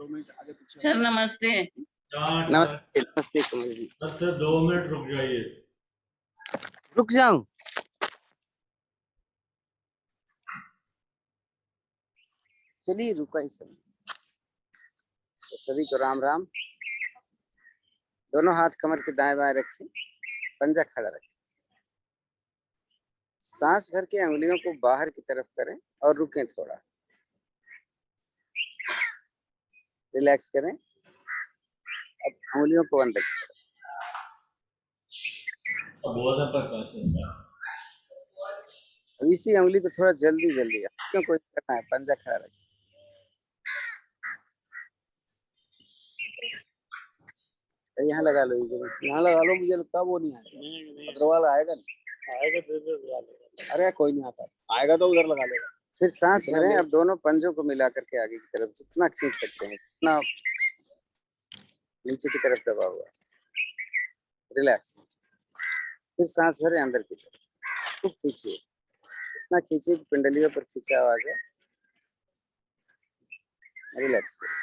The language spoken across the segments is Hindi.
सर नमस्ते। नमस्ते नमस्ते कमल जी। अच्छा 2 मिनट रुक जाइए। रुक जाऊं? चलिए रुका ही सभी। तो सभी को राम राम। दोनों हाथ कमर के दाएं बाएं रखें, पंजा खड़ा रखें। सांस भर के अंगुलियों को बाहर की तरफ करें और रुकें थोड़ा। रिलैक्स करें। अब अंगुलियों को अंदर की तरफ। अब इसी अंगुली को थोड़ा जल्दी जल्दी क्यों कोई करना है, पंजा खड़ा रखें। यहाँ लगा लो, यहाँ लगा लो। मुझे लगता है वो नहीं आएगा, अग्रवाल आएगा नहीं। आएगा अरे कोई नहीं आता, आएगा तो उधर लगा लेगा। फिर सांस भरें। अब दोनों पंजों को मिला करके आगे की तरफ जितना खींच सकते हैं उतना नीचे की तरफ दबा हुआ। रिलैक्स। फिर सांस भरें अंदर की तरफ, खूब खींचिए, इतना खींचिए कि पिंडलियों पर खिंचाव आ जाए। रिलैक्स करें।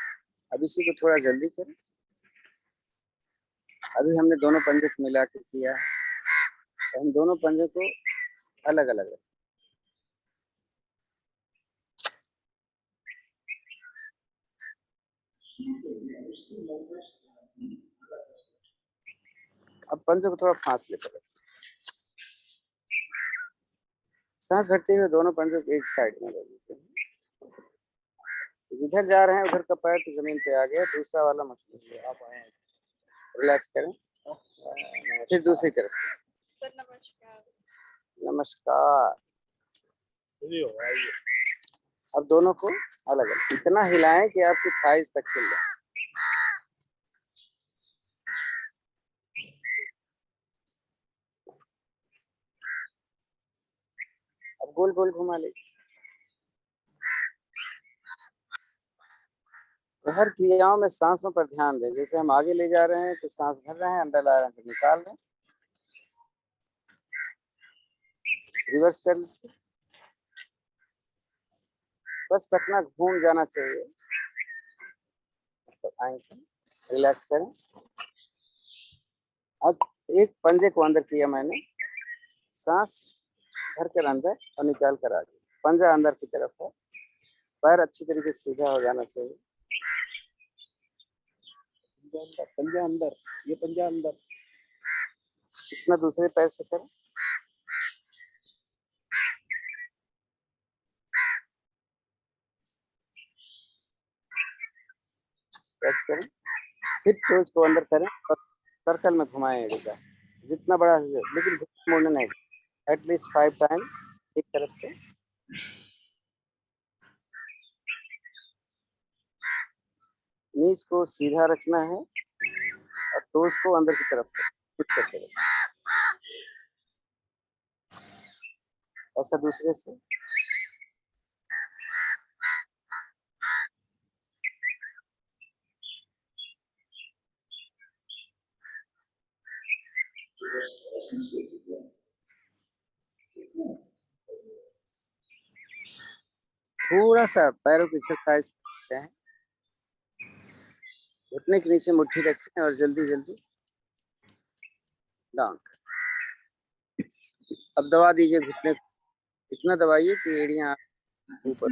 अब इसी को थोड़ा जल्दी करें। अभी हमने दोनों पंजे को मिला के किया है, तो हम दोनों पंजे को अलग अलग रखें। अब पंजों को थोड़ा फासले पर रखें। सांस भरते हुए दोनों पंजों को एक साइड में रख देते हैं। जिधर जा रहे हैं उधर का पैर तो जमीन पे आ गया, दूसरा वाला मुश्किल से आप आए। रिलैक्स करें। फिर दूसरी तरफ। नमस्कार नमस्कार। अब दोनों को अलग अलग इतना हिलाएं कि आपकी थाइस तक हिल जाए। अब गोल गोल घुमा लीजिए। तो हर क्रियाओं में सांसों पर ध्यान दें। जैसे हम आगे ले जा रहे हैं तो सांस भर रहे हैं, अंदर ला रहे हैं तो निकाल रहे हैं। रिवर्स कर लीजिए। बस टखना घूम जाना चाहिए। तो रिलैक्स करें। अब एक पंजे को अंदर किया मैंने, सांस भर कर अंदर और निकाल कर आगे। पंजा अंदर की तरफ है, पैर अच्छी तरीके से सीधा हो जाना चाहिए। पंजा अंदर, ये पंजा अंदर। इतना दूसरे पैर से करें। स्ट्रेच करें। फिर टोज को अंदर करें और सर्कल में घुमाएं एरिया जितना बड़ा है, लेकिन मोड़ना नहीं। एटलीस्ट 5 टाइम एक तरफ से। नीज को सीधा रखना है और टोज को अंदर की तरफ करते ऐसा दूसरे से। थोड़ा सा पैरों की एक्सरसाइज करते हैं। घुटने के नीचे मुट्ठी रखें और जल्दी जल्दी डाउन। अब दबा दीजिए घुटने को, इतना दबाइए कि एड़ियां ऊपर।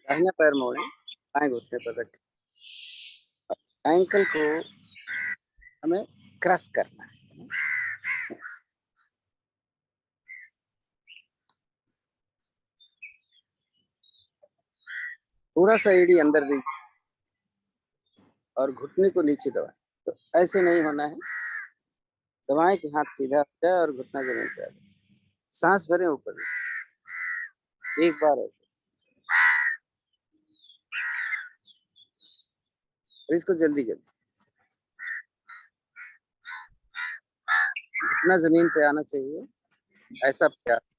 दाहिना पैर मोड़ें, बाएं घुटने पर रखें। एंकल को हमें क्रश करना है। थोड़ा सा एड़ी अंदर लीजिए और घुटने को नीचे दबाएं। तो ऐसे नहीं होना है, दबाएं कि हाथ सीधा हो जाए और घुटना जमीन पे आ जाए। सांस भरें ऊपर, एक बार ऐसे। और इसको जल्दी जल्दी घुटना जमीन पे आना चाहिए, ऐसा प्रयास।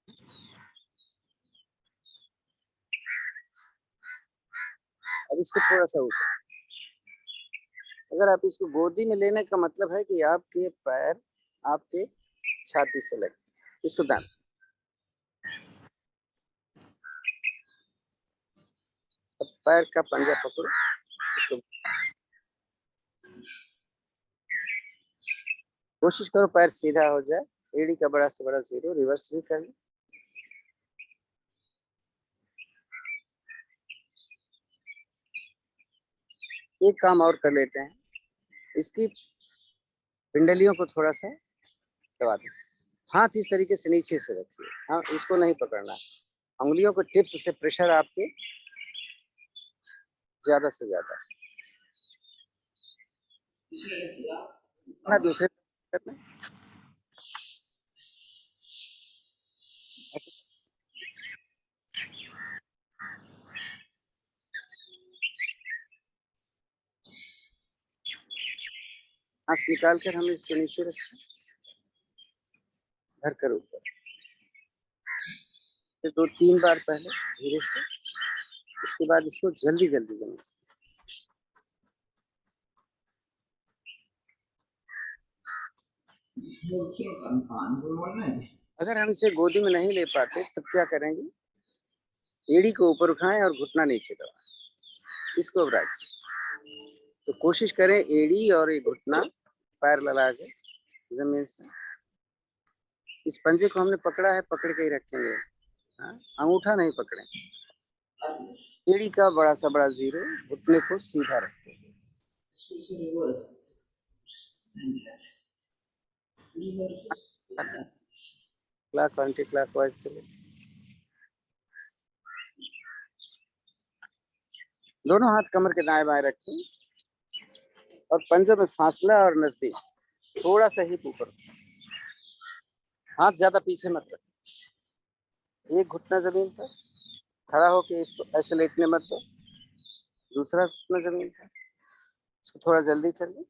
अब इसको थोड़ा सा ऊपर। अगर आप इसको गोदी में लेने का मतलब है कि आपके पैर आपके छाती से लगे, इसको दान। अब पैर का पंजा पकड़ो, इसको कोशिश करो पैर सीधा हो जाए, एड़ी का बड़ा से बड़ा जीरो, रिवर्स भी कर लो। एक काम और कर लेते हैं, इसकी पिंडलियों को थोड़ा सा दबा दो, हाथ इस तरीके से नीचे से रखिए, हाँ इसको नहीं पकड़ना, उंगलियों को टिप्स से प्रेशर आपके ज्यादा से ज्यादा ना, दूसरे सांस निकाल कर हम इसको नीचे रखें, धर कर ऊपर, फिर 2-3 बार पहले धीरे से, उसके बाद इसको जल्दी जल्दी जमा। अगर हम इसे गोदी में नहीं ले पाते तब क्या करेंगे, एड़ी को ऊपर उठाएं और घुटना नीचे दबाएं, इसको रखें। तो कोशिश करें एड़ी और ये घुटना पैर लगा जाए जमीन से। इस पंजे को हमने पकड़ा है, पकड़ के ही रखेंगे, हाँ अंगूठा नहीं पकड़े। एड़ी का बड़ा सा बड़ा जीरो, घुटने को सीधा रखें। क्लॉक एंटी क्लॉकवाइज चले, दोनों हाथ कमर के दाएं बाएं रखें और पंजों में फासला और नजदीक थोड़ा सा ही ऊपर, हाथ ज्यादा पीछे मत रखें। एक घुटना जमीन पर खड़ा होके इसको ऐसे लेटने मत दो, दूसरा घुटना जमीन पर, इसको थोड़ा जल्दी कर ले।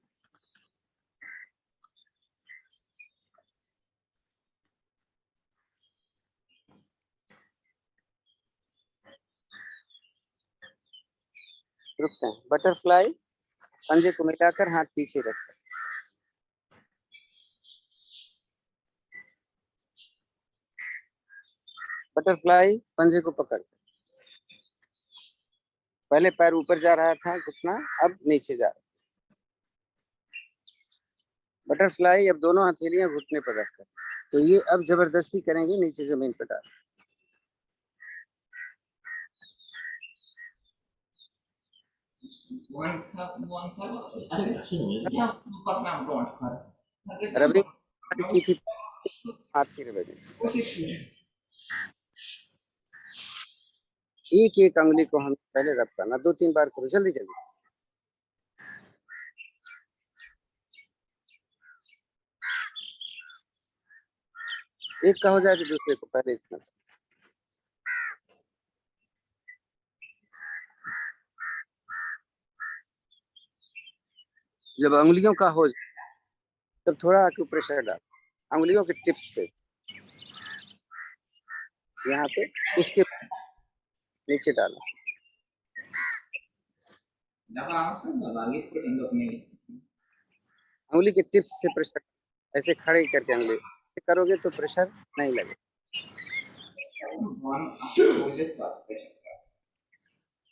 रुकते हैं, बटरफ्लाई, पंजे को मिलाकर हाथ पीछे रखें, बटरफ्लाई पंजे को पकड़, पहले पैर ऊपर जा रहा था घुटना, अब नीचे जा रहा है। बटरफ्लाई, अब दोनों हथेलियां घुटने पर रखकर, तो ये अब जबरदस्ती करेंगे नीचे जमीन पर डाल। रबड़ी इसकी थी हाथ की वजह, एक एक अंगुली को हम पहले रब करना, 2-3 बार करो, जल्दी जल्दी। एक का हो जाए तो दूसरे को पहले इतना। जब अंगुलियों का हो जाए तब थोड़ा प्रेशर डाल, अंगुलियों के टिप्स पे, यहाँ पे, उसके नीचे डालना, अंगुली के टिप्स से प्रेशर, ऐसे खड़े करके अंगुली करोगे तो प्रेशर नहीं लगे।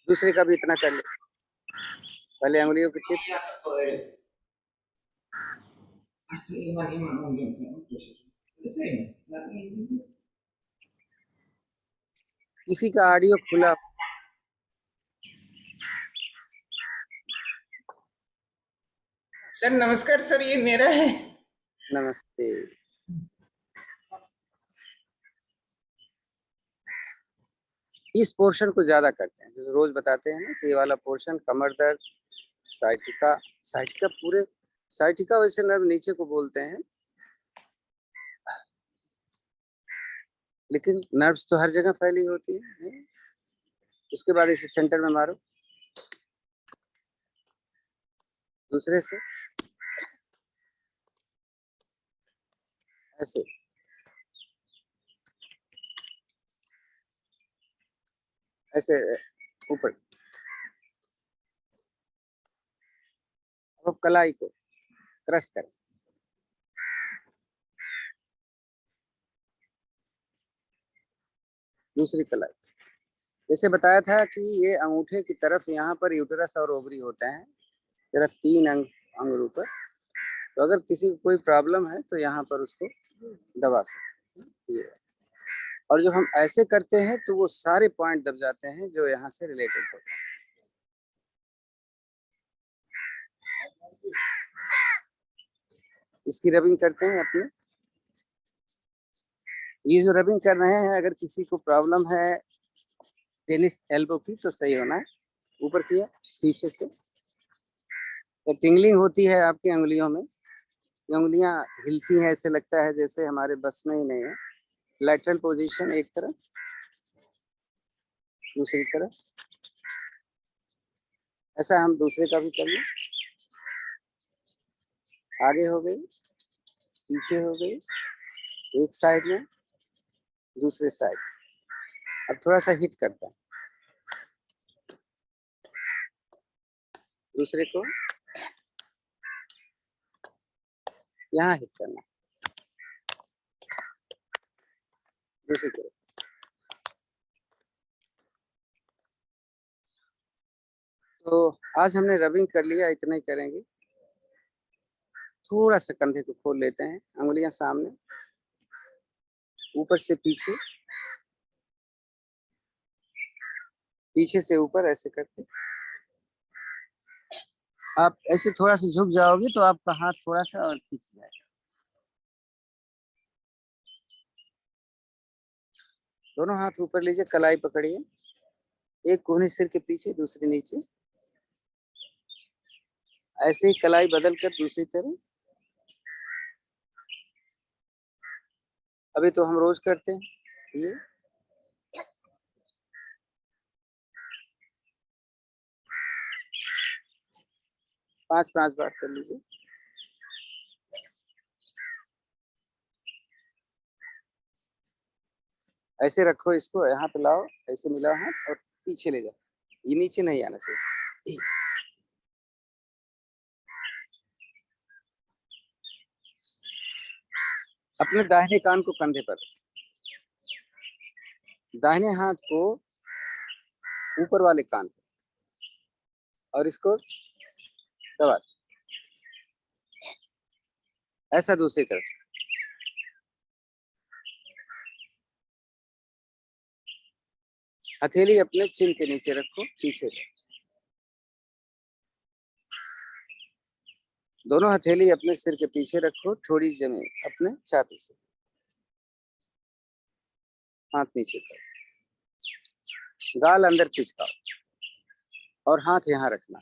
दूसरे का भी इतना कर ले, पहले अंगुलियों के टिप्स, किसी का ऑडियो खुला, सर नमस्कार सर, ये मेरा है। नमस्ते। इस पोर्शन को ज्यादा करते हैं, जैसे रोज बताते हैं ना कि ये वाला पोर्शन कमर दर्द, साइटिका, साइटिका पूरे, साइटिका वैसे नर्व नीचे को बोलते हैं, लेकिन नर्व्स तो हर जगह फैली होती है। उसके बाद इसे सेंटर में मारो, दूसरे से ऐसे, ऐसे ऊपर, अब कलाई को क्रश करें, दूसरी कलाई, जैसे बताया था कि ये अंगूठे की तरफ यहाँ पर यूटेरस और ओवरी होते हैं, जरा 3 अंग ऊपर। तो अगर किसी को कोई प्रॉब्लम है तो यहाँ पर उसको दबा सकते हैं ये। और जब हम ऐसे करते हैं तो वो सारे पॉइंट दब जाते हैं जो यहाँ से रिलेटेड होते हैं। इसकी रबिंग करते हैं अपने। ये जो रबिंग कर रहे हैं, अगर किसी को प्रॉब्लम है टेनिस एल्बो की तो सही होना है। ऊपर किया, पीछे से तो टिंगलिंग होती है आपकी उंगलियों में, उंगलियां हिलती हैं, ऐसे लगता है जैसे हमारे बस में ही नहीं है। लैटरल पोजीशन एक तरफ, दूसरी तरफ, ऐसा हम दूसरे का भी करिए। आगे हो गई, पीछे हो गई, एक साइड में, दूसरे साइड। अब थोड़ा सा हिट करता है, दूसरे को यहाँ हिट करना, दूसरी तरफ। तो आज हमने रबिंग कर लिया, इतना ही करेंगे। थोड़ा सा कंधे को खोल लेते हैं, अंगुलियां सामने, ऊपर से पीछे, पीछे से ऊपर, ऐसे करते। आप ऐसे थोड़ा सा झुक जाओगे तो आपका हाथ थोड़ा सा और खींच जाएगा। दोनों हाथ ऊपर लीजिए, कलाई पकड़िए, एक कोहनी सिर के पीछे, दूसरी नीचे। ऐसे ही कलाई बदल कर दूसरी तरफ। अभी तो हम रोज करते हैं ये। पांच बार कर लीजिए। ऐसे रखो इसको, यहाँ पे लाओ, ऐसे मिलाओ हाथ और पीछे ले जाओ। ये नीचे नहीं आना चाहिए। अपने दाहिने कान को कंधे पर, दाहिने हाथ को ऊपर वाले कान पर, और इसको दबा, ऐसा दूसरी तरफ। हथेली अपने चिन के नीचे रखो, पीछे। दोनों हथेली अपने सिर के पीछे रखो, थोड़ी जमीन अपने छाती से, हाथ नीचे करो, गाल अंदर खिसकाओ और हाथ यहाँ रखना।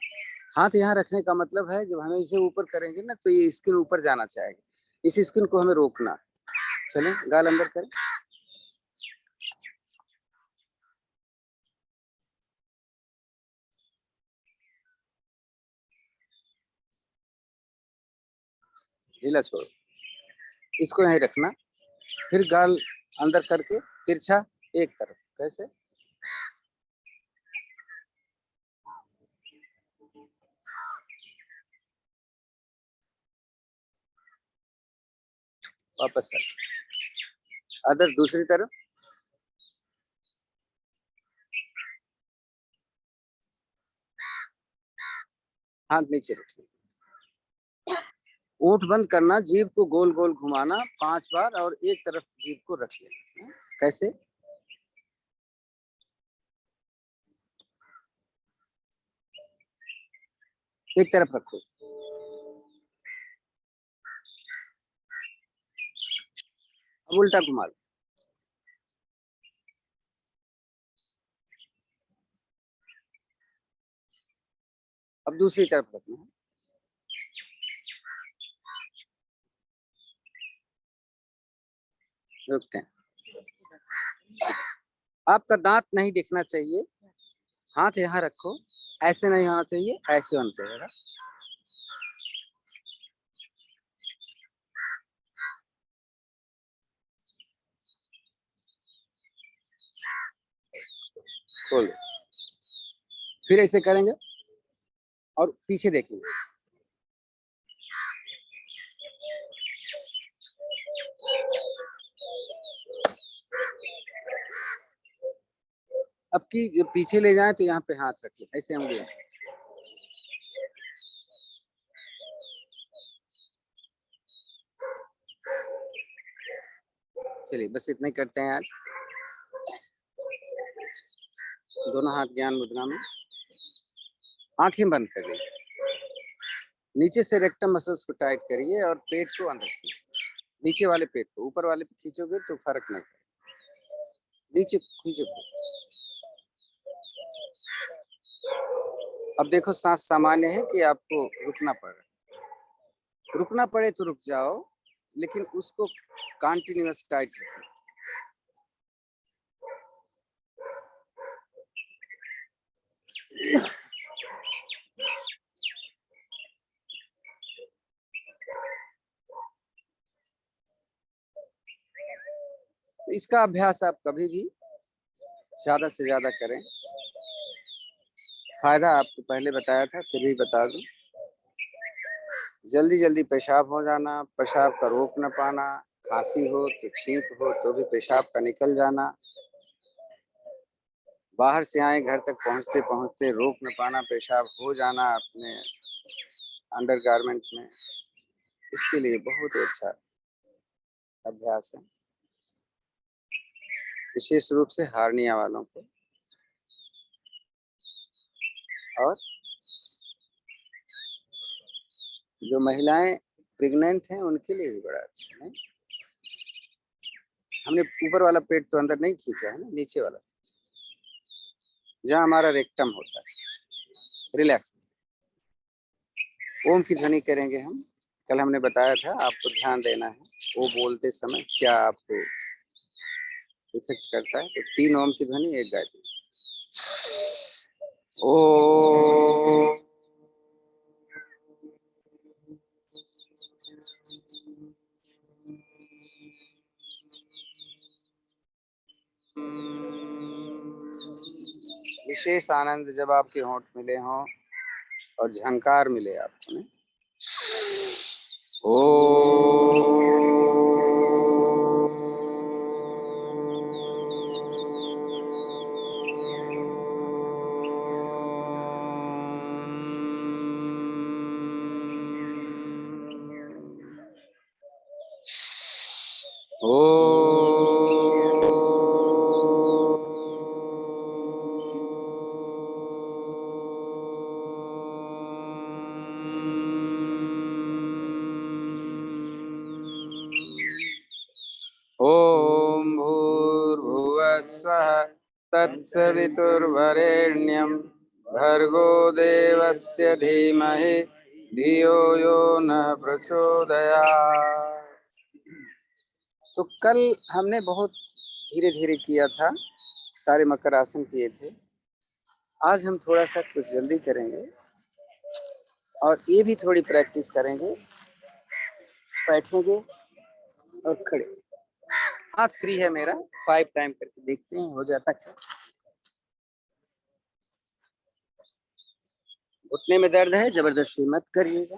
हाथ यहाँ रखने का मतलब है जब हमें इसे ऊपर करेंगे ना तो ये स्किन ऊपर जाना चाहेगी, इस स्किन को हमें रोकना। चलें, गाल अंदर करें, ढीला छोड़ो, इसको यहीं रखना। फिर गाल अंदर करके तिरछा एक तरफ, कैसे? वापस कर, अदर दूसरी तरफ। हाथ नीचे रखिए, ओठ बंद करना, जीभ को गोल गोल घुमाना 5 बार और एक तरफ जीभ को रखिए। कैसे? एक तरफ रखो, अब उल्टा घुमा लो। अब दूसरी तरफ रखना है, रुकते हैं। आपका दांत नहीं दिखना चाहिए, हाथ यहाँ रखो, ऐसे नहीं होना चाहिए, ऐसे होना चाहिए। खोलो, फिर ऐसे करेंगे और पीछे देखेंगे। अब की पीछे ले जाएं तो यहाँ पे हाथ रखिए, ऐसे हम ले। चलिए बस इतना ही करते हैं आज। दोनों हाथ ज्ञान मुद्रा में, आंखें बंद कर लीजिए। नीचे से रेक्टम मसल्स को टाइट करिए और पेट को अंदर खींचिए। नीचे वाले पेट को, ऊपर वाले पे खींचोगे तो फर्क नहीं पड़ेगा। नीचे खींचो। अब देखो सांस सामान्य है कि आपको रुकना पड़ रहा है। रुकना पड़े तो रुक जाओ, लेकिन उसको कंटिन्यूअस टाइट रखो। तो इसका अभ्यास आप कभी भी ज्यादा से ज्यादा करें। फायदा आपको पहले बताया था, फिर भी बता दूं। जल्दी जल्दी पेशाब हो जाना, पेशाब का रोक न पाना, खांसी हो तो छींक हो तो भी पेशाब का निकल जाना, बाहर से आए घर तक पहुंचते पहुंचते रोक न पाना, पेशाब हो जाना अपने अंडरगारमेंट में, इसके लिए बहुत अच्छा अभ्यास है, विशेष रूप से हार्निया वालों को। और जो महिलाएं प्रेग्नेंट हैं उनके लिए भी बड़ा अच्छा है। हमने ऊपर वाला पेट तो अंदर नहीं खींचा है ना, नीचे वाला जहाँ हमारा रेक्टम होता है। रिलैक्स। ओम की ध्वनि करेंगे हम। कल हमने बताया था आपको ध्यान देना है वो बोलते समय क्या आपको इफेक्ट करता है। तो 3 ओम की ध्वनि, एक गायत्री। ओ विशेष आनंद जब आपके होंठ मिले हों और झंकार मिले आपको। ओ ओम भूर्भुवस्वः तत्सवितुर्वरेण्यं भर्गो देवस्य धीमहि धियो यो नः प्रचोदयात्। तो कल हमने बहुत धीरे धीरे किया था, सारे मकर आसन किए थे। आज हम थोड़ा सा कुछ जल्दी करेंगे और ये भी थोड़ी प्रैक्टिस करेंगे। बैठेंगे और खड़े, हाथ फ्री है मेरा, 5 टाइम करके देखते हैं हो जाता क्या। घुटने में दर्द है, जबरदस्ती मत करिएगा।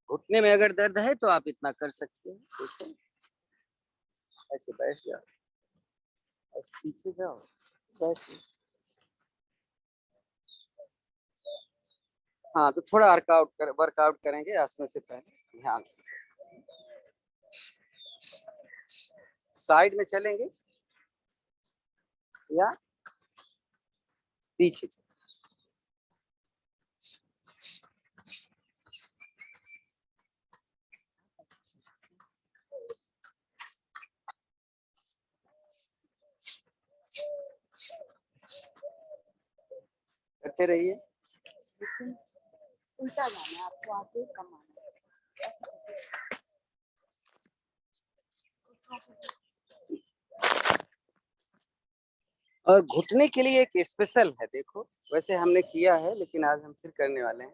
घुटने में अगर दर्द है तो आप इतना कर सकते हैं। देखो ऐसे बैठ जाओ, ऐसे पीछे जाओ, बैठ। हाँ तो थोड़ा वर्कआउट करेंगे आसनों से पहले, ध्यान से साइड में चलेंगे या पीछे चलेंगे। करते रहिए। उल्टा जाना है आपको, आगे कम आना है। और घुटने के लिए एक स्पेशल है, देखो वैसे हमने किया है लेकिन आज हम फिर करने वाले हैं।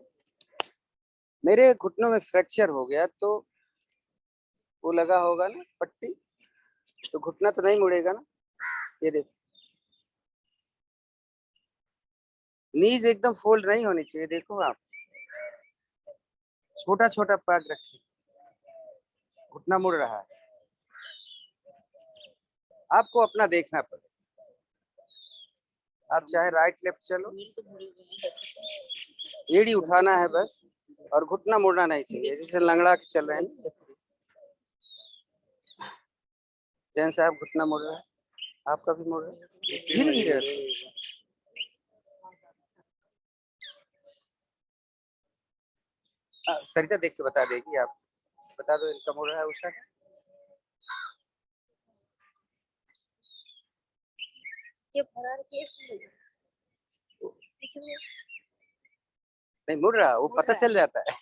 मेरे घुटनों में फ्रैक्चर हो गया तो वो लगा होगा ना पट्टी, तो घुटना तो नहीं मुड़ेगा ना। ये देखो, नीज एकदम फोल्ड नहीं होनी चाहिए, देखो आप छोटा छोटा पैर रखिए, घुटना मुड़ रहा है, आपको अपना देखना पड़ेगा। आप चाहे राइट लेफ्ट चलो, एड़ी उठाना है बस, और घुटना मुड़ना नहीं चाहिए, जैसे लंगड़ा के चल रहे हैं। जैन साहब घुटना मुड़ रहा है, आपका भी मुड़ रहा है, धीरे धीरे। सरिता देख के बता देगी, आप बता दो इनका मुड़ रहा है उषा का। ये फरार केस नहीं मुड़ रहा, वो पता चल जाता है।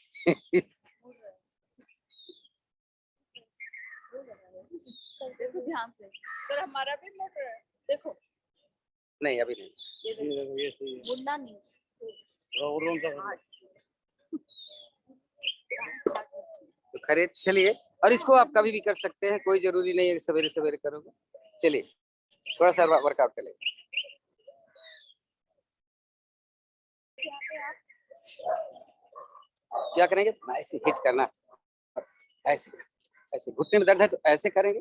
देखो ध्यान से, पर हमारा भी मुड़ रहा है, देखो। नहीं अभी नहीं, ये देखो, मुड़ना नहीं। तो खरे चलिए, और इसको आप कभी भी कर सकते हैं, कोई जरूरी नहीं है कि सवेरे सवेरे करोगे। चलिए थोड़ा सा वर्कआउट करें। क्या करेंगे, ऐसे हिट करना, ऐसे ऐसे। घुटने में दर्द है तो ऐसे करेंगे,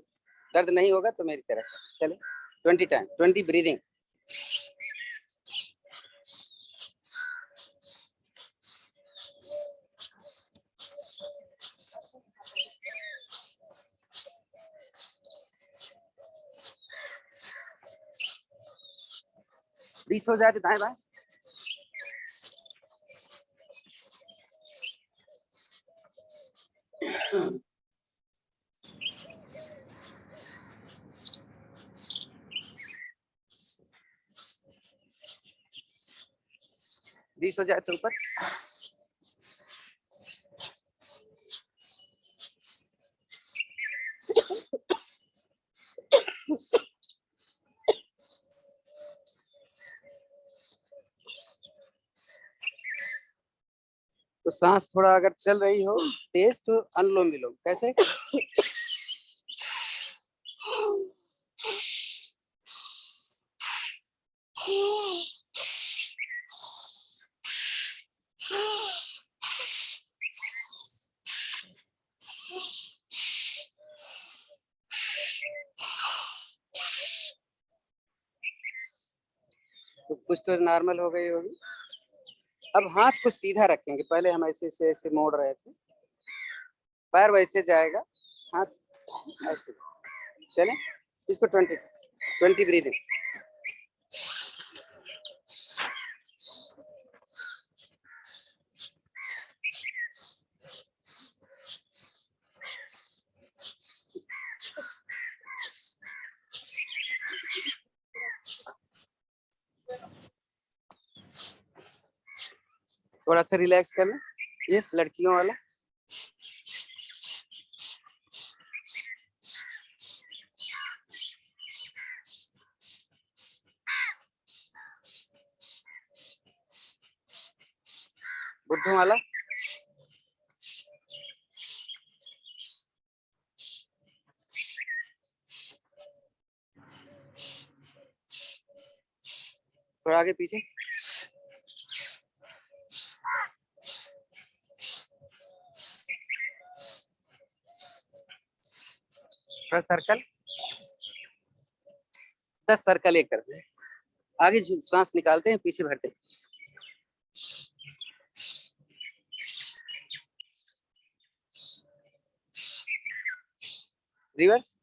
दर्द नहीं होगा तो मेरी तरह। चलिए 20 टाइम, 20 ब्रीदिंग। बीस हो जाए तो दाएं बाएं। बीस हो जाए तो ऊपर। तो सांस थोड़ा अगर चल रही हो तेज तो अनुलोम विलोम कैसे। तो कुछ तो नॉर्मल हो गई होगी। अब हाथ को सीधा रखेंगे, पहले हम ऐसे ऐसे ऐसे मोड़ रहे थे, पैर वैसे जाएगा, हाथ ऐसे। चले इसको 20 ब्रीदिंग। थोड़ा सा रिलैक्स कर लें, ये लड़कियों वाला। बुद्धू वाला। थोड़ा आगे पीछे। थोड़ा सर्कल, 10 सर्कल एक करते हैं। आगे सांस निकालते हैं, पीछे भरते हैं। रिवर्स।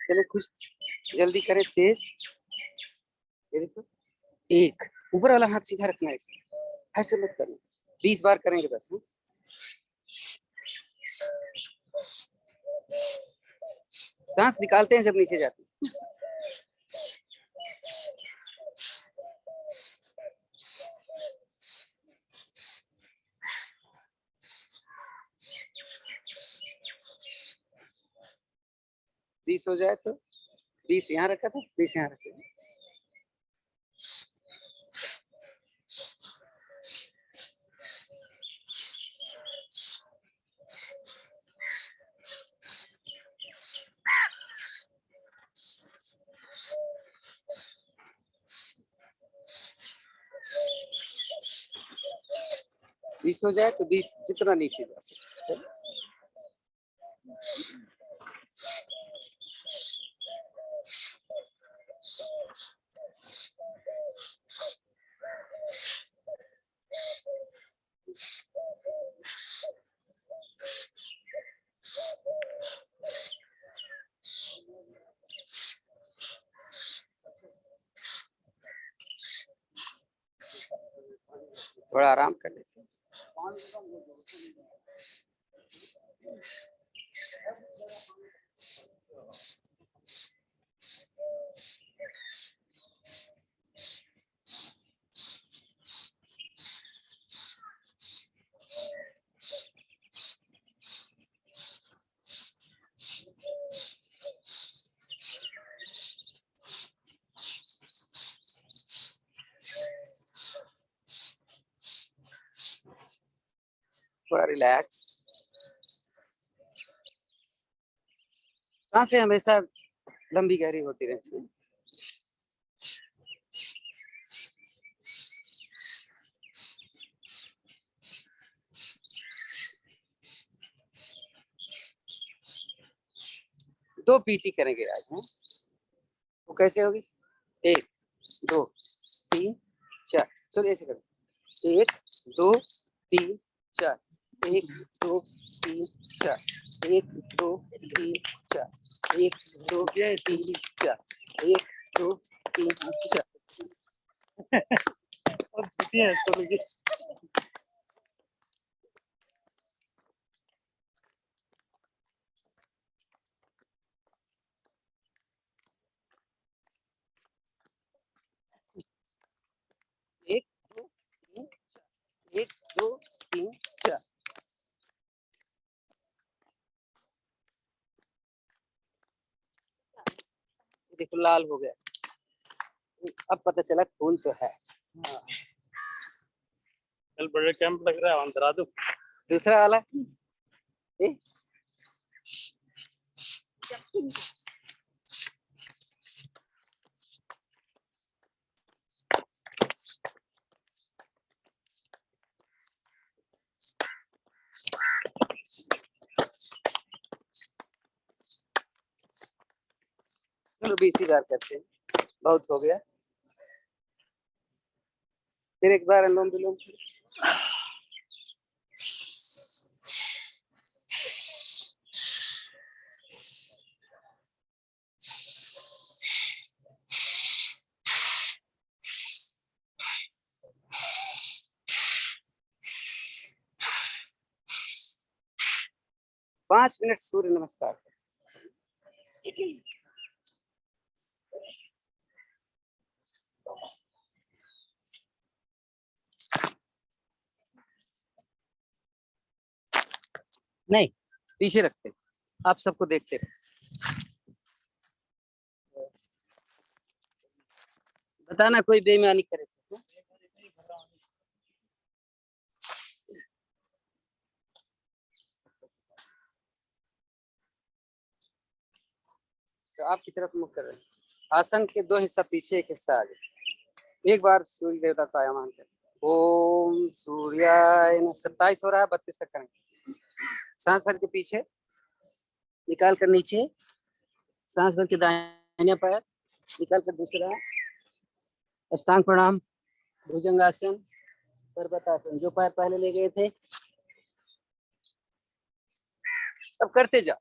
चलिए खुश, जल्दी करें, तेज। ये देखो, एक ऊपर वाला हाथ सीधा रखना है, ऐसे मत करना। 20 बार करेंगे बस। सांस निकालते हैं जब नीचे जाते हैं। बीस हो जाए तो 20 यहाँ रखा था, 20 यहाँ रखे। 20 हो जाए तो 20 जितना नीचे जा सकते है। थोड़ा आराम कर लेते हैं। थोड़ा रिलैक्स। सांसें हमेशा लंबी गहरी होती रहती है। दो पीटी करेंगे आज हैं। वो कैसे होगी? 1 2 3 4। चलो ऐसे करो। 1 2 3 4। 1 2 3 4। 1 2 3 4। 1 2 3 4। 1 2 3 4। और छुट्टी है इसको लगी। एक दो तीन चार। 1 2 3 4। देखो लाल हो गया। अब पता चला खून तो है। कल बड़े कैंप लग रहा है, वहां करा दो। दूसरा वाला ए? चलो 20 बार करते हैं, बहुत हो गया। फिर एक बार अनुलोम विलोम। पाँच मिनट सूर्य नमस्कार। नहीं, पीछे रखते, आप सबको देखते रहे। बताना कोई बेईमानी करे तो आपकी तरफ मुख कर रहे हैं। आसन के 2 हिस्सा पीछे, 1 हिस्सा आगे। एक बार सूर्य देवता का आह्वान करें। ओम सूर्याय नमः। 27 हो रहा है, 32 तक करेंगे। सांस भर के पीछे निकाल कर नीचे, सांस भर के दाहिने पैर निकाल कर दूसरा। अष्टांग प्रणाम, भुजंगासन, पर्वतासन, जो पैर पहले ले गए थे अब करते जाओ।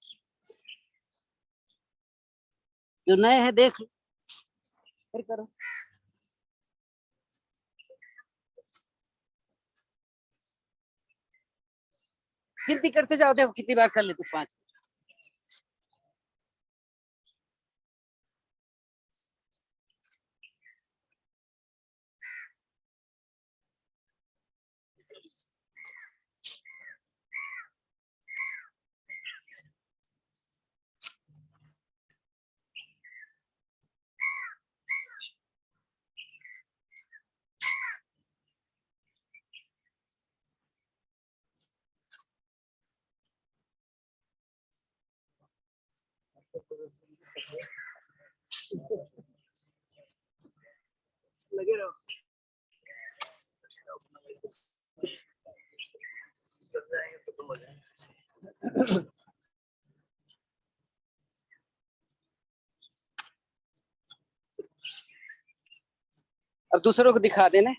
जो नए हैं देख लो, फिर करो। गिनती करते जाओ, देखो कितनी बार कर ले तू। 5 लगे रहो। हो जाएगा। अब दूसरों को दिखा देना।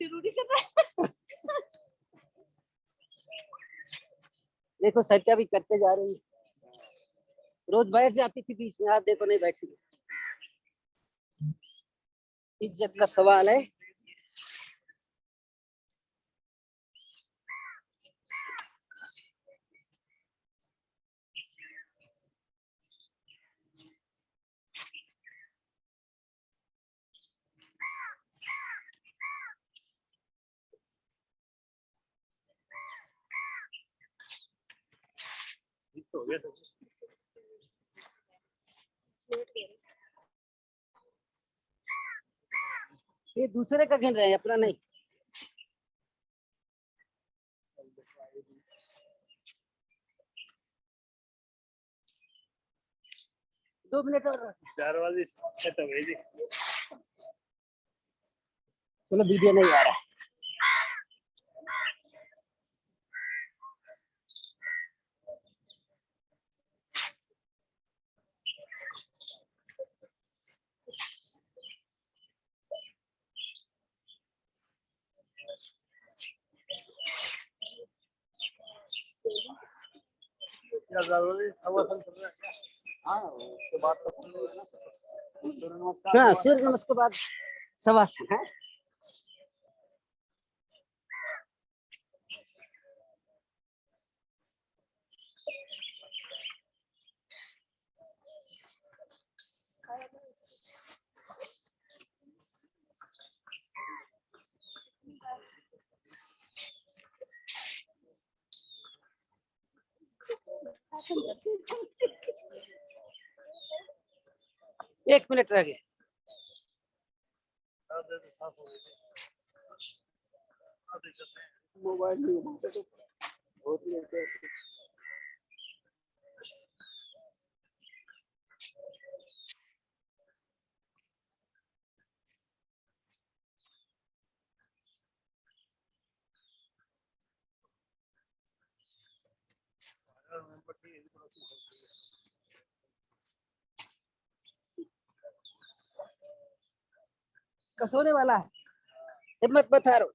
जरूरी करना है। देखो सच्चा भी करते जा रही है, रोज बैठ जाती थी बीच में, आज देखो नहीं बैठी। इज्जत का सवाल है। हो गया तो ये दूसरे का गिन रहे हैं, अपना नहीं। दो मिनट और। 4 बजे सेट हो गई जी। चलो वीडियो नहीं आ रहा है। क्या जरूरी सवाल चल रहा है। हाँ उसके बाद तो हाँ, सूर्य नमस्कार के बाद शवासन है। एक मिनट रह गया। मोबाइल नहीं बहुत लेट है। कसोने वाला है, हिम्मत मत हारो।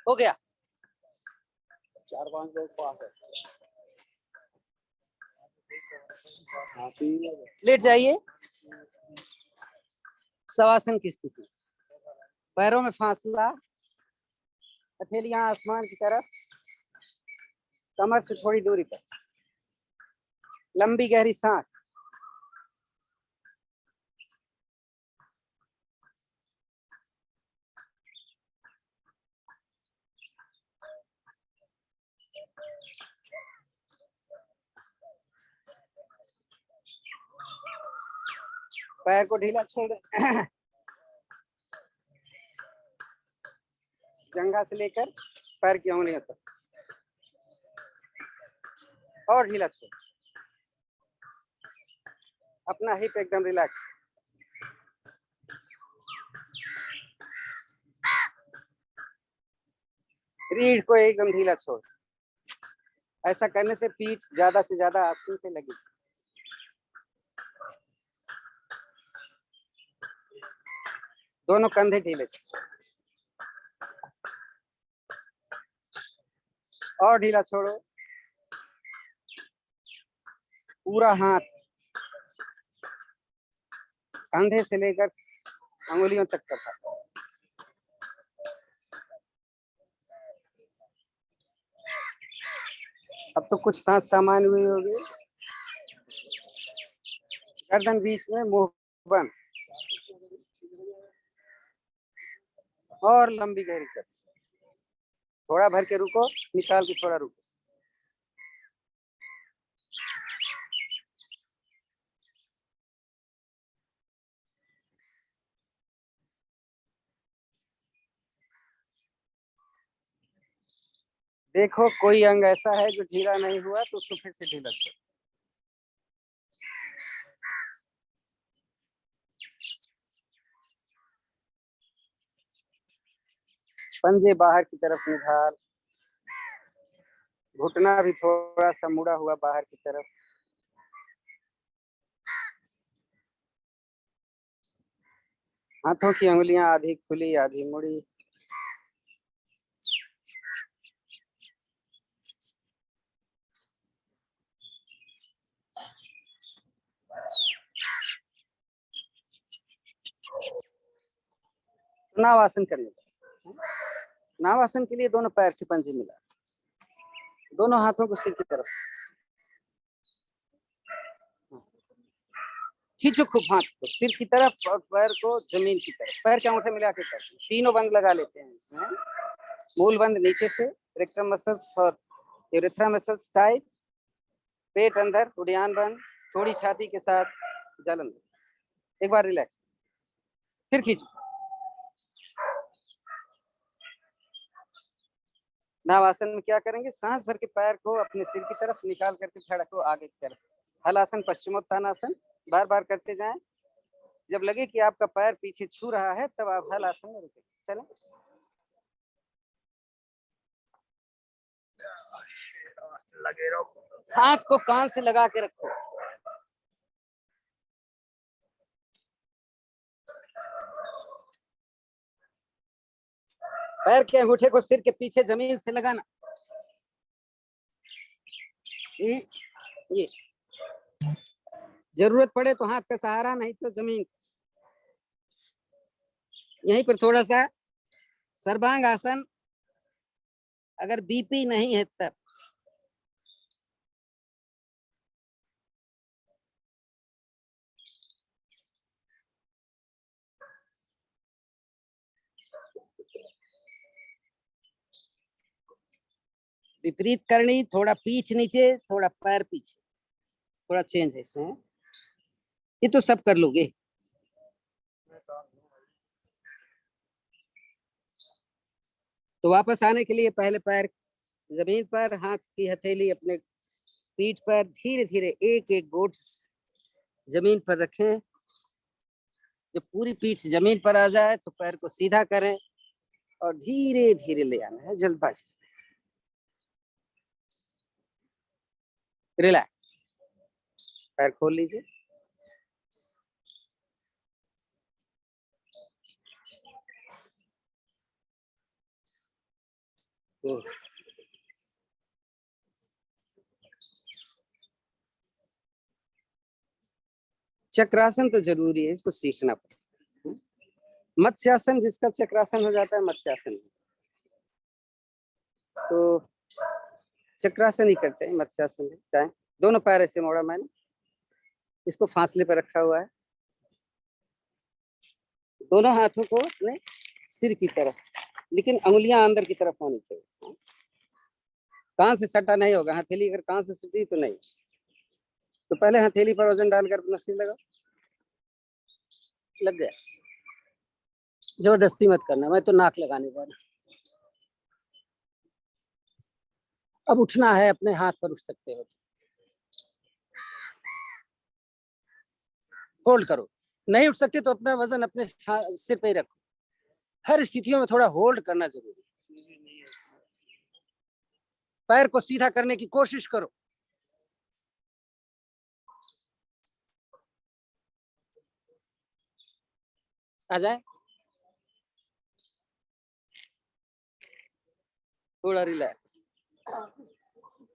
हो गया। 4-5 लोग पास है। लेट जाइए। शवासन की स्थिति, पैरों में फासला, हथेलियां आसमान की तरफ, कमर से थोड़ी दूरी पर, लंबी गहरी सांस। पैर को ढीला छोड़, जंघा से लेकर पैर की उंगलियों तक, और ढीला छोड़। अपना हिप एकदम रिलैक्स। रीढ़ को एकदम ढीला छोड़। ऐसा करने से पीठ ज्यादा से ज्यादा आसन से लगी। दोनों कंधे ढीले, और ढीला छोड़ो। पूरा हाथ कंधे से लेकर अंगुलियों तक करता। अब तो कुछ सांस सामान्य हुई होगी। गर्दन बीच में, मुंह बंद, और लंबी गहरी कर। थोड़ा भर के रुको, निकाल के थोड़ा रुको। देखो कोई अंग ऐसा है जो ढीला नहीं हुआ तो उसको फिर से ढीला करो। पंजे बाहर की तरफ निकाल, घुटना भी थोड़ा सा मुड़ा हुआ बाहर की तरफ। हाथों की उंगलियां आधी खुली आधी मुड़ी। नावासन करने का। नावासन के लिए दोनों पैर के पंजे मिला, दोनों हाथों को सिर की तरफ खींचो खूब, हाथ को सिर की तरफ और पैर को जमीन की तरफ, पैर के अंगूठे मिला के कर। तीनों बंद लगा लेते हैं इसमें। मूल बंद नीचे से, रेक्टम मसल्स और यूरेथ्रा मसल्स टाइट, पेट अंदर, उड़ियान बंद, थोड़ी छाती के साथ जलन। एक बार रिलैक्स, फिर खींचो। नावासन में क्या करेंगे, सांस भर के पैर को अपने सिर की तरफ निकाल करके झड़को आगे की तरफ। हलासन, पश्चिमोत्तानासन बार बार करते जाएं। जब लगे कि आपका पैर पीछे छू रहा है तब आप हलासन में रुके। चलें, लगे रहो। हाथ को कान से लगा के रखो। पैर के अंगूठे को सिर के पीछे जमीन से लगाना। ये जरूरत पड़े तो हाथ का सहारा, नहीं तो जमीन। यहीं पर थोड़ा सा सर्वांग आसन, अगर बीपी नहीं है तब। विपरीत करनी, थोड़ा पीठ नीचे थोड़ा पैर पीछे, थोड़ा चेंज है इसमें। ये तो सब कर लोगे। तो वापस आने के लिए पहले पैर जमीन पर, हाथ की हथेली अपने पीठ पर, धीरे धीरे एक एक गोट जमीन पर रखें। जब पूरी पीठ जमीन पर आ जाए तो पैर को सीधा करें और धीरे धीरे ले आना है, जल्दबाजी। रिलैक्स, पैर खोल लीजिए। चक्रासन तो जरूरी है, इसको सीखना पड़ेगा। मत्स्यासन, जिसका चक्रासन हो जाता है मत्स्यासन, तो चक्रासन ही करते हैं। मत्स्यासन चाहे दोनों पैर ऐसे मोड़ा मैंने, इसको फासले पर रखा हुआ है, दोनों हाथों को अपने सिर की तरफ, लेकिन उंगलियां अंदर की तरफ होनी चाहिए। कान से सटा नहीं होगा, हथेली अगर कान से सटी तो नहीं। तो पहले हथेली पर वजन डालकर अपना सिर लगाओ, लग गया। जबरदस्ती मत करना, मैं तो नाक लगाने वाला। अब उठना है, अपने हाथ पर उठ सकते हो, होल्ड करो। नहीं उठ सकते तो अपना वजन अपने सिर पे ही रखो। हर स्थितियों में थोड़ा होल्ड करना जरूरी है। पैर को सीधा करने की कोशिश करो। आ जाए, थोड़ा रिलैक्स।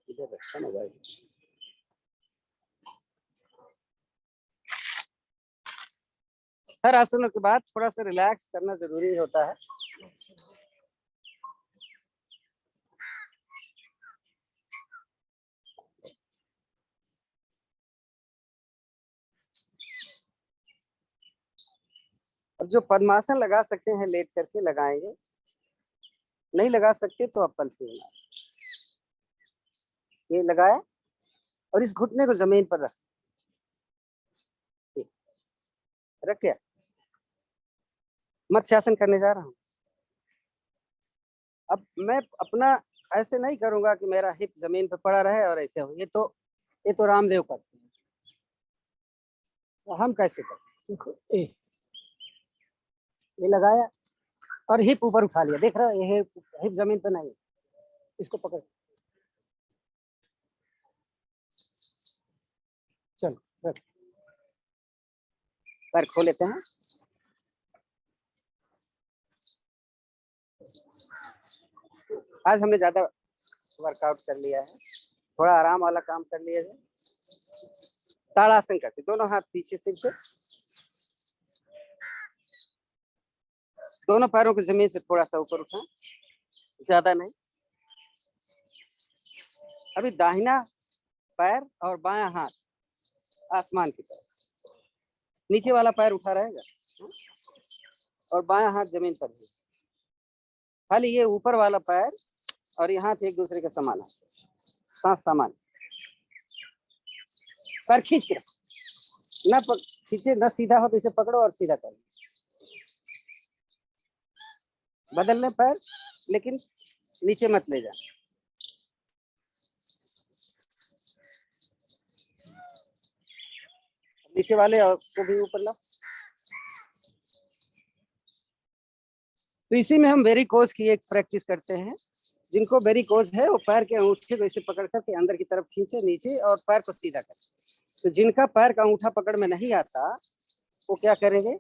इधर रखा ना भाई। हर आसनों के बाद थोड़ा सा रिलैक्स करना जरूरी होता है। अब जो पद्मासन लगा सकते हैं लेट करके लगाएंगे, नहीं लगा सकते तो अब पलटी होना। ये लगाए और इस घुटने को जमीन पर रख के मत्स्यासन करने जा रहा हूं। अब मैं अपना ऐसे नहीं करूंगा कि मेरा हिप जमीन पे पड़ा रहे और ऐसे हो। ये तो रामदेव करते हैं, तो हम कैसे करते? देखो ये लगाया और हिप ऊपर उठा लिया, देख रहे हो ये हिप जमीन पे नहीं है, इसको पकड़। चलो रख, पैर खो लेते हैं। आज हमने ज्यादा वर्कआउट कर लिया है, थोड़ा आराम वाला काम कर लिया है। ताड़ासन करते, दोनों हाथ पीछे सिर पे, दोनों पैरों को जमीन से थोड़ा सा ऊपर उठाएं, ज्यादा नहीं। अभी दाहिना पैर और बायां हाथ आसमान की तरफ, नीचे वाला पैर उठा रहेगा और बायां हाथ जमीन पर है। खाली ये ऊपर वाला पैर और ये हाथ एक दूसरे के समान है, सांस समान। पैर खींच के रखो, ना खींचे ना सीधा हो तो इसे पकड़ो और सीधा करो। बदल ले पैर, लेकिन नीचे मत ले जा। नीचे वाले और को भी ऊपर ला। तो इसी में हम वेरिकोज की एक प्रैक्टिस करते हैं। जिनको वेरिकोज है वो पैर के अंगूठे को इसे पकड़ करके अंदर की तरफ खींचे नीचे और पैर को सीधा करें। तो जिनका पैर का अंगूठा पकड़ में नहीं आता वो क्या करेंगे,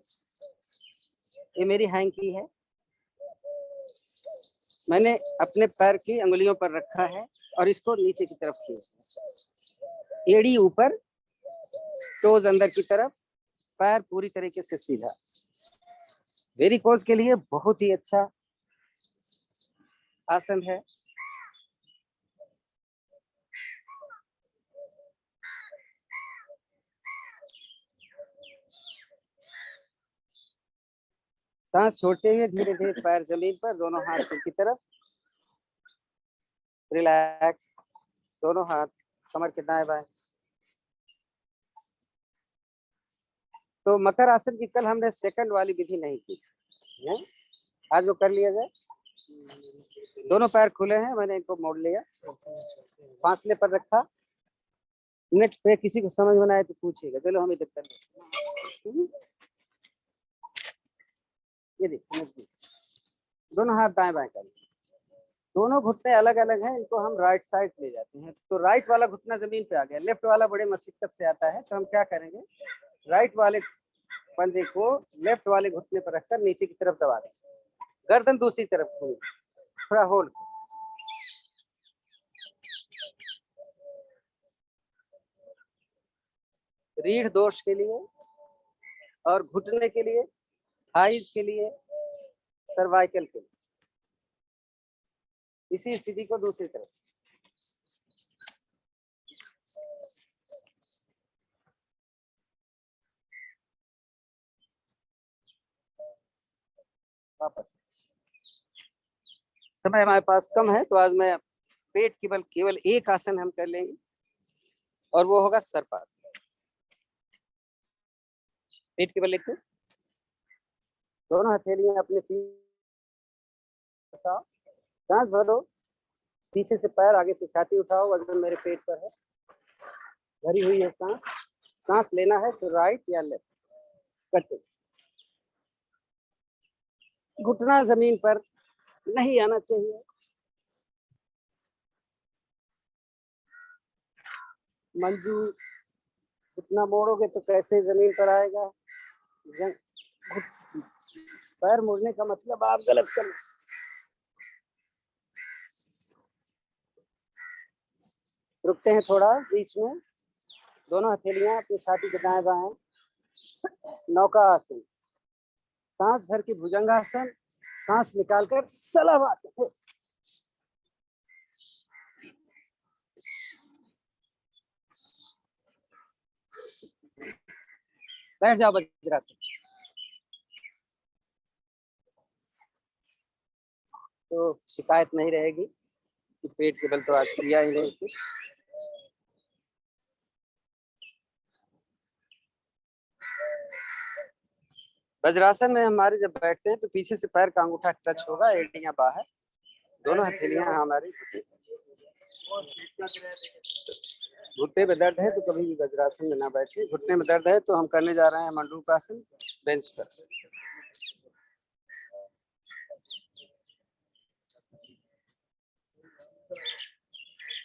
ये मेरी हैंकी है, मैंने अपने पैर की अंगुलियों पर रखा है और इसको नीचे की तरफ खींच, एड़ी ऊपर, टोज अंदर की तरफ, पैर पूरी तरीके से सीधा। वेरिकोज के लिए बहुत ही अच्छा आसन है। सांस छोड़ते हुए धीरे धीरे पैर जमीन पर, दोनों हाथ सिर की तरफ, रिलैक्स, दोनों हाथ कमर के दाएं बाएं। तो मकर आसन की कल हमने सेकंड वाली विधि नहीं की है, आज वो कर लिया जाए। दोनों पैर खुले हैं, मैंने इनको मोड़ लिया, फासले पर रखा। नेट पे किसी को समझ में आए तो पूछिएगा, चलो हम इधर कर लें। ये देखिए, दोनों हाथ दाएं बाएं कर, दोनों घुटने अलग अलग हैं, इनको हम राइट साइड ले जाते हैं। तो राइट वाला घुटना जमीन पे आ गया, लेफ्ट वाला बड़े मशक्कत से आता है। तो हम क्या करेंगे, राइट वाले पंजे को लेफ्ट वाले घुटने पर रखकर नीचे की तरफ दबा दें, गर्दन दूसरी तरफ खुली, थोड़ा होल्ड। रीढ़ दोष के लिए और घुटने के लिए, थाइज के लिए, सर्वाइकल के लिए, इसी स्थिति को दूसरी तरफ। वापस। समय हमारे पास कम है तो आज मैं पेट की बल केवल एक आसन हम कर लेंगे और वो होगा सर्पासन। पेट के बल लिखो, दोनों हथेलियां अपने पीठ, सांस भरो, पीछे से पैर, आगे से छाती उठाओ, वजन मेरे पेट पर है, भरी हुई है सांस। सांस लेना है तो राइट या लेफ्ट करते, घुटना जमीन पर नहीं आना चाहिए। मंजू, घुटना मोड़ोगे तो कैसे जमीन पर आएगा? पैर मोड़ने का मतलब आप गलत कर, रुकते हैं थोड़ा बीच में, दोनों हथेलियां अपनी छाती के दाएं बाएं, नौका आसन, सांस भर के भुजंगासन, सांस निकालकर सलावासन। बैठ जाओ वज्रासन। तो शिकायत नहीं रहेगी कि पेट के बल तो आज किया ही नहीं कुछ। वज्रासन में हमारे जब बैठते हैं तो पीछे से पैर का अंगूठा टच होगा, एड़ियां बाहर, दोनों हथेलियां हमारी घुटने में दर्द है तो कभी भी वज्रासन में ना बैठे। घुटने में दर्द है तो हम करने जा रहे हैं मंडूकासन बेंच पर।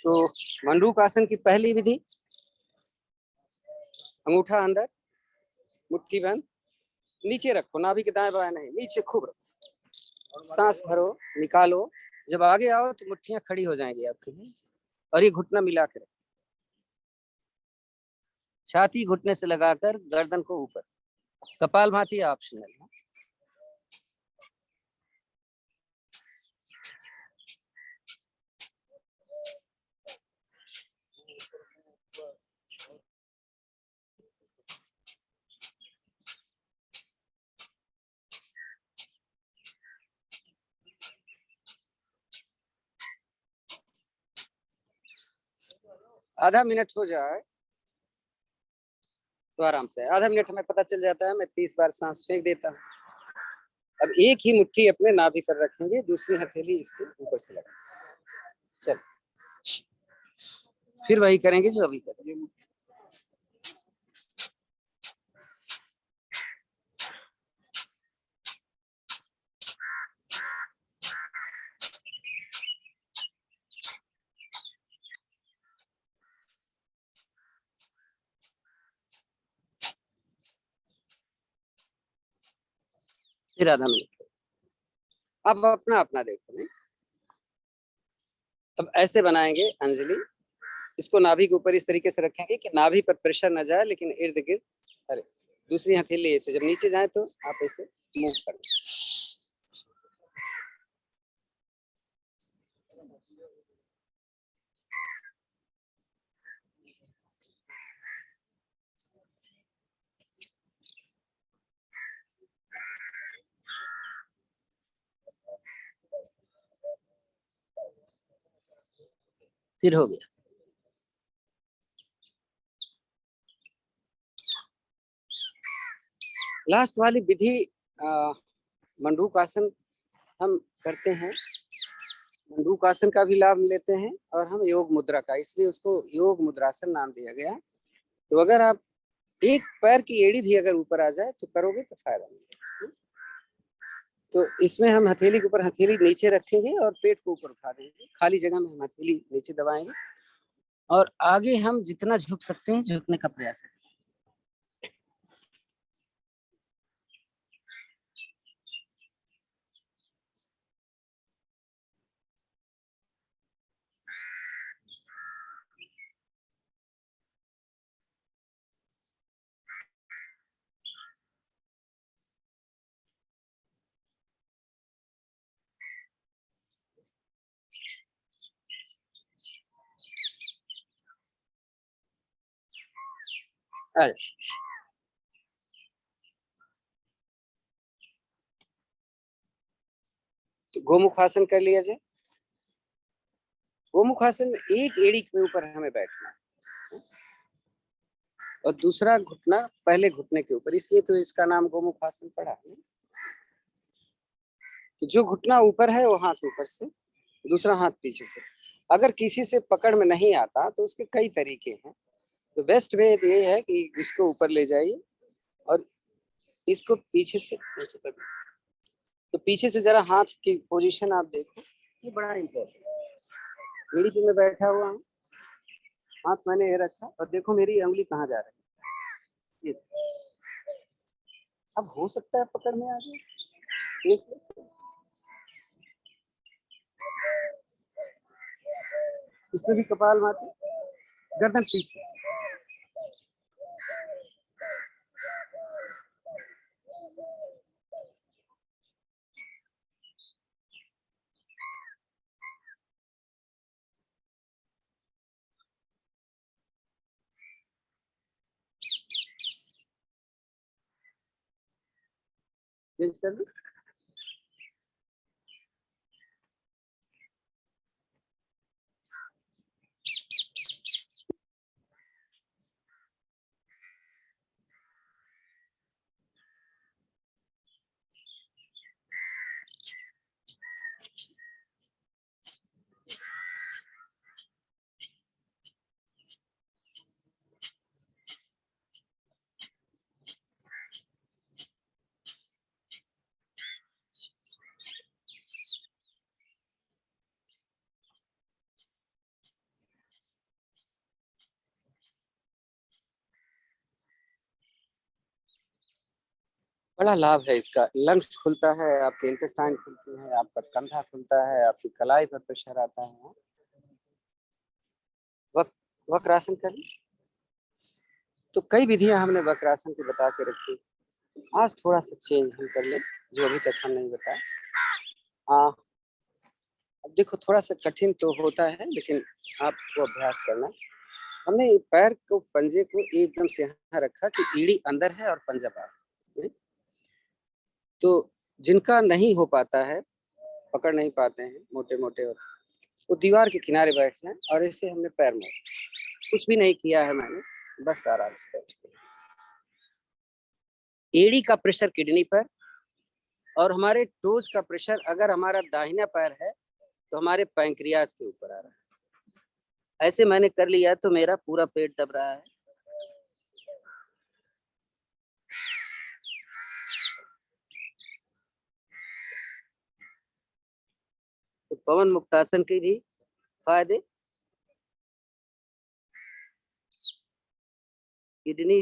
तो मंडूकासन की पहली विधि, अंगूठा अंदर, मुट्ठी बंद, नीचे रखो, नाभि के दाएं बाएं नहीं, नीचे खूब रखो, सांस भरो, निकालो। जब आगे आओ तो मुट्ठियां खड़ी हो जाएंगी आपके लिए, और ये घुटना मिला के रखो। छाती घुटने से लगाकर गर्दन को ऊपर, कपालभाति ऑप्शनल है। आधा मिनट हो जाए तो आराम से, आधा मिनट हमें पता चल जाता है, मैं 30 बार सांस फेंक देता हूँ। अब एक ही मुट्ठी अपने नाभि पर रखेंगे, दूसरी हथेली इसके ऊपर से लगा, चल फिर वही करेंगे जो अभी करेंगे। फिर आधा मिनट। अब अपना अपना देखो। अब ऐसे बनाएंगे अंजलि, इसको नाभि के ऊपर इस तरीके से रखेंगे कि नाभि पर प्रेशर न जाए, लेकिन इर्द गिर्द, अरे दूसरी हथेली ऐसे जब नीचे जाए तो आप ऐसे मूव कर। फिर हो गया। लास्ट वाली विधि मंडूकासन हम करते हैं। मंडूकासन का भी लाभ लेते हैं और हम योग मुद्रा का, इसलिए उसको योग मुद्रासन नाम दिया गया। तो अगर आप एक पैर की एड़ी भी अगर ऊपर आ जाए तो करोगे तो फायदा मिलेगा। तो इसमें हम हथेली के ऊपर हथेली नीचे रखेंगे और पेट को ऊपर उठा देंगे, खाली जगह में हम हथेली नीचे दबाएंगे और आगे हम जितना झुक सकते हैं झुकने का प्रयास करें। तो गोमुखासन कर लिया जाए। गोमुखासन एक एड़ी के ऊपर हमें बैठना है और दूसरा घुटना पहले घुटने के ऊपर, इसलिए तो इसका नाम गोमुखासन पड़ा है। तो जो घुटना ऊपर है वो हाथ ऊपर से, दूसरा हाथ पीछे से। अगर किसी से पकड़ में नहीं आता तो उसके कई तरीके हैं। तो बेस्ट वे ये है कि इसको ऊपर ले जाइए और इसको पीछे से नीचे तक। तो पीछे से जरा हाथ की पोजीशन आप देखो, ये बड़ा इम्पोर्टेंट है। एड़ी पे मैं बैठा हुआ हूँ, हाथ मैंने ये रखा और देखो मेरी उंगली कहाँ जा रही है। अब हो सकता है पकड़ में आ जाए, इसमें भी कपाल भाती, गर्दन पीछे। चेंज कर लो। बड़ा लाभ है इसका। लंग्स खुलता है, आपके इंटेस्टाइन खुलते हैं, आपका कंधा खुलता है, आपकी कलाई पर प्रेशर आता है। वक्रासन करें तो कई विधियां हमने वक्रासन की बता के रखी। आज थोड़ा सा चेंज हम कर लें जो अभी तक हम नहीं बताया। अब देखो थोड़ा सा कठिन तो होता है लेकिन आपको अभ्यास करना। हमने पैर को, पंजे को एकदम से यहाँ रखा कि एड़ी अंदर है और पंजा बाहर। तो जिनका नहीं हो पाता है, पकड़ नहीं पाते हैं, मोटे मोटे होते, वो दीवार के किनारे बैठ जाए और ऐसे हमने पैर में कुछ भी नहीं किया है मैंने, बस आराम से बैठ गया। एड़ी का प्रेशर किडनी पर और हमारे टोज का प्रेशर अगर हमारा दाहिना पैर है तो हमारे पैंक्रियाज के ऊपर आ रहा है। ऐसे मैंने कर लिया तो मेरा पूरा पेट दब रहा है। तो पवन मुक्तासन के भी फायदे, किडनी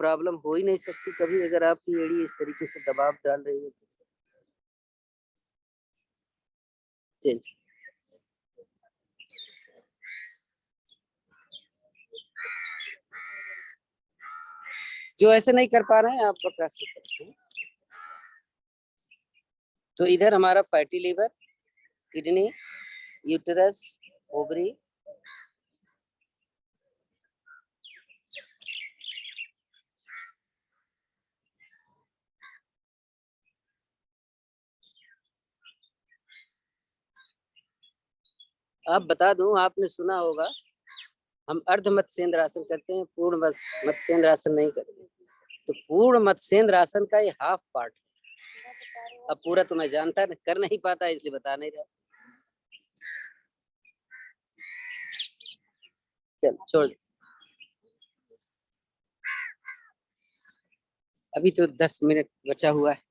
प्रॉब्लम हो ही नहीं सकती कभी अगर आपकी एड़ी इस तरीके से दबाव डाल रही है। चेंज जो ऐसे नहीं कर पा रहे हैं आप वक्रासन करते हैं। तो इधर हमारा fatty liver, kidney, uterus, ovary, आप बता दूं, आपने सुना होगा हम अर्ध मत्स्येंद्र आसन करते हैं, पूर्ण मत्स्येंद्र आसन नहीं करते। तो पूर्ण मत्स्येंद्र आसन का ये हाफ पार्ट, अब पूरा तो मैं जानता कर नहीं पाता इसलिए बता नहीं रहा। चल छोड़, अभी तो 10 मिनट बचा हुआ है।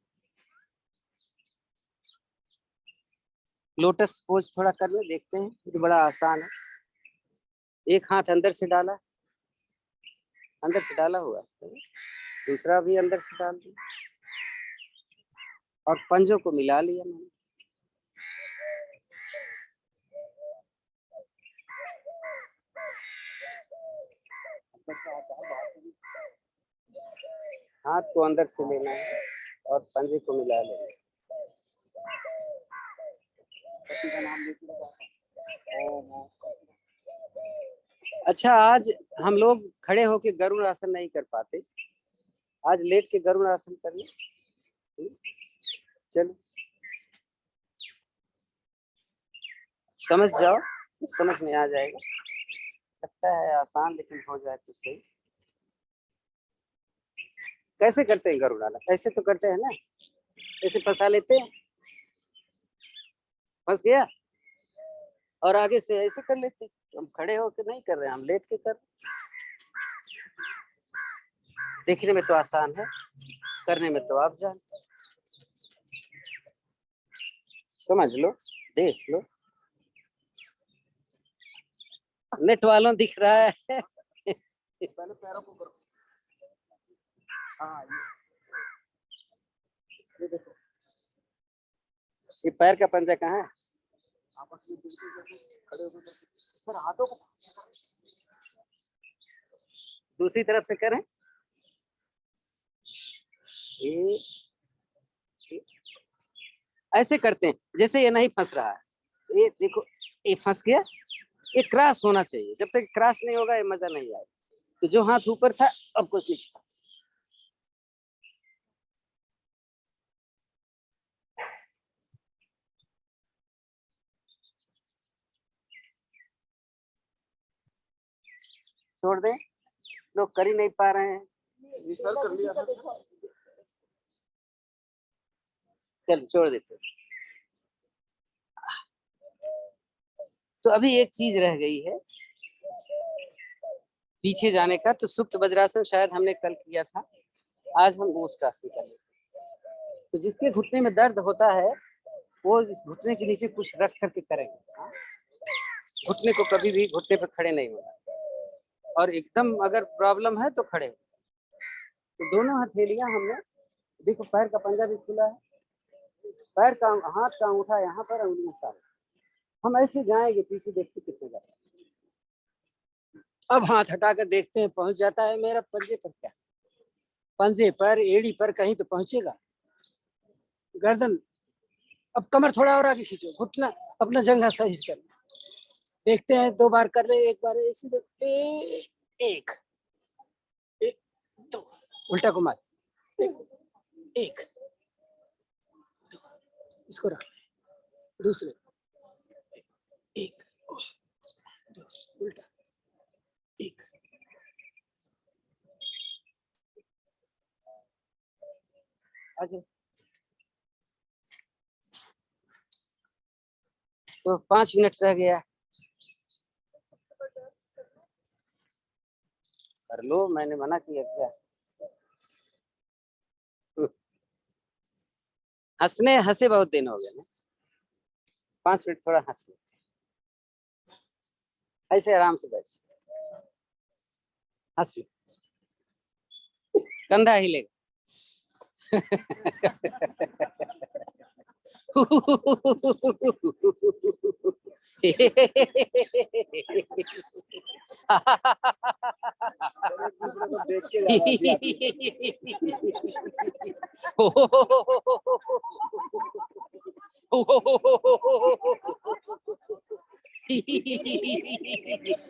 लोटस पोज थोड़ा कर ले, देखते हैं, ये तो बड़ा आसान है। एक हाथ अंदर से डाला, अंदर से डाला हुआ, दूसरा भी अंदर से डाल दिया और पंजों को मिला लिया मैंने। हाथ को अंदर से लेना है और पंजे को मिला लेना है। अच्छा, आज हम लोग खड़े होके गरुड़ आसन नहीं कर पाते, आज लेट के गरुड़ आसन कर ले। चलो समझ जाओ, समझ में आ जाएगा। लगता है आसान लेकिन हो जाए तो सही। कैसे करते हैं गरुड़ आसन? ऐसे तो करते हैं ना, ऐसे फंसा लेते हैं, फंस गया और आगे से ऐसे कर लेते। हम खड़े होकर नहीं कर रहे हैं, हम लेट के कर। देखने में तो आसान है, करने में तो आप जान। समझ लो, देख लो, नेट वालों दिख रहा है। पहले पैरों को करो। हाँ ये देखो, ये पैर का पंजा कहाँ है? आपस में खड़े होकर फिर हाथों को दूसरी तरफ से करें। ये ऐसे करते हैं जैसे ये नहीं फंस रहा है। ये देखो, ये फंस गया, ये क्रॉस होना चाहिए। जब तक क्रॉस नहीं होगा ये मजा नहीं आएगा। तो जो हाथ ऊपर था अब कुछ नीचे। छोड़ दें, लोग कर ही नहीं पा रहे हैं। ये सर कर लिया था। चल छोड़ देते। तो अभी एक चीज रह गई है पीछे जाने का। तो सुप्त वज्रासन शायद हमने कल किया था, आज हम ओष्ठासन कर लेते। तो जिसके घुटने में दर्द होता है वो इस घुटने के नीचे कुछ रख करके करेंगे। घुटने को कभी भी घुटने पर खड़े नहीं होना, और एकदम अगर प्रॉब्लम है तो खड़े। तो दोनों हथेलियां हमने देखो पैर का पंजा भी खुला है, पैर का हाथ का अंगूठा यहाँ पर, उंगलियां सारे। हम ऐसे जाएंगे पीछे, देखते कितने जाता है। अब हाथ हटाकर देखते हैं पहुंच जाता है मेरा पंजे पर क्या, पंजे पर एड़ी पर कहीं तो पहुंचेगा। गर्दन, अब कमर थोड़ा और आगे खींचो, घुटना अपना जंघा सही कर, देखते हैं 2 बार कर रहे, 1 बार ऐसे एक, एक 2, उल्टा घुमा, 1 2, इसको रख ले, दूसरे 1 2, उल्टा 1। अच्छा तो 5 मिनट रह गया, कर लो, मैंने मना किया क्या? हंसे बहुत दिन हो गए ना, 5 मिनट थोड़ा हंस लो, ऐसे आराम से बैठ, हंस लो, कंधा हिलेगा। देख के जाना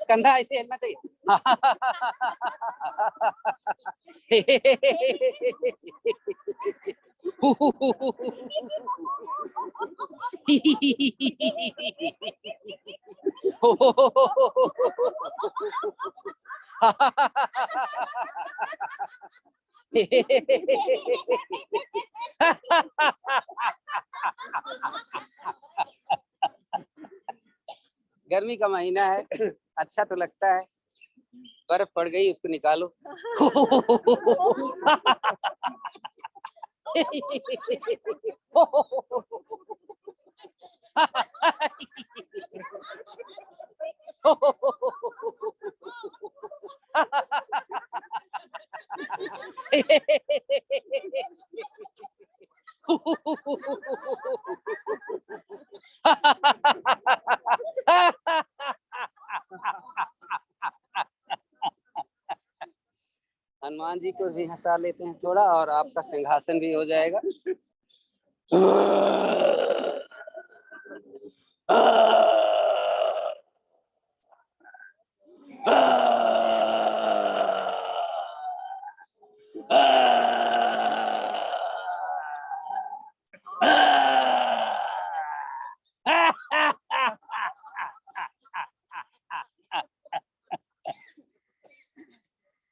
कंधा ऐसे हिलना चाहिए। गर्मी का महीना है, अच्छा तो लगता है, बर्फ पड़ गई उसको निकालो। हनुमान जी को भी हंसा लेते हैं थोड़ा, और आपका सिंहासन भी हो जाएगा।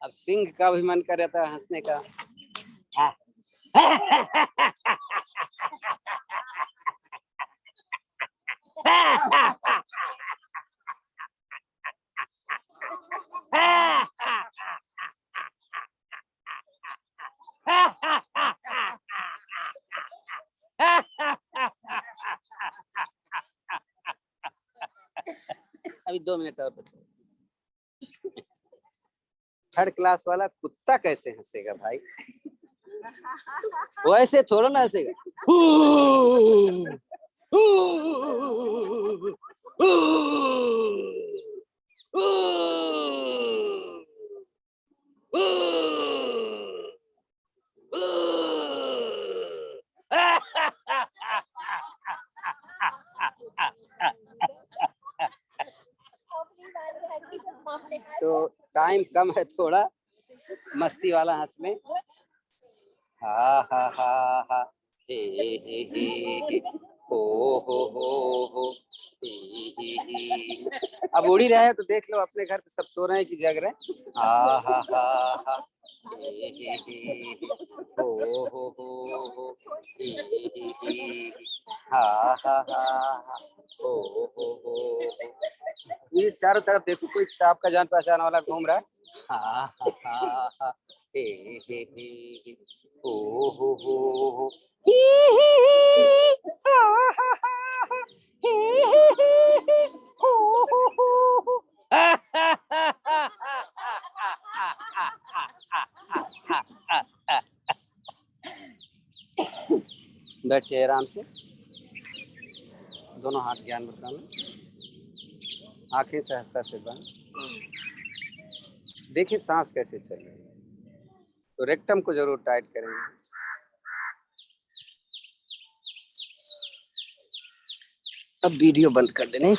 अब सिंह का भी मन कर रहा था हंसने का। अभी 2 मिनट और, 3rd क्लास वाला कुत्ता कैसे हंसेगा भाई? वो ऐसे थोड़ा ना हंसेगा। तो टाइम कम है थोड़ा, मस्ती वाला हंस में। हा हा हा हा, हे हे, हो, he. अब उड़ ही रहे हैं तो देख लो, अपने घर पे सब सो रहे हैं कि जग रहे हैं। हा हा हा हा, हे हो, he. हा हा हा हा, हो। ये चारों तरफ देखो, कोई आपका जान पहचान वाला घूम रहा है। हा हा हा हा, हे हो, ही हा हा हा, he हो। बैठिए आराम से, दोनों हाथ ज्ञान मुद्रा में, आंखें सहजता से बंद। देखिए सांस कैसे चल रही है, तो रेक्टम को जरूर टाइट करेंगे। अब वीडियो बंद कर देने।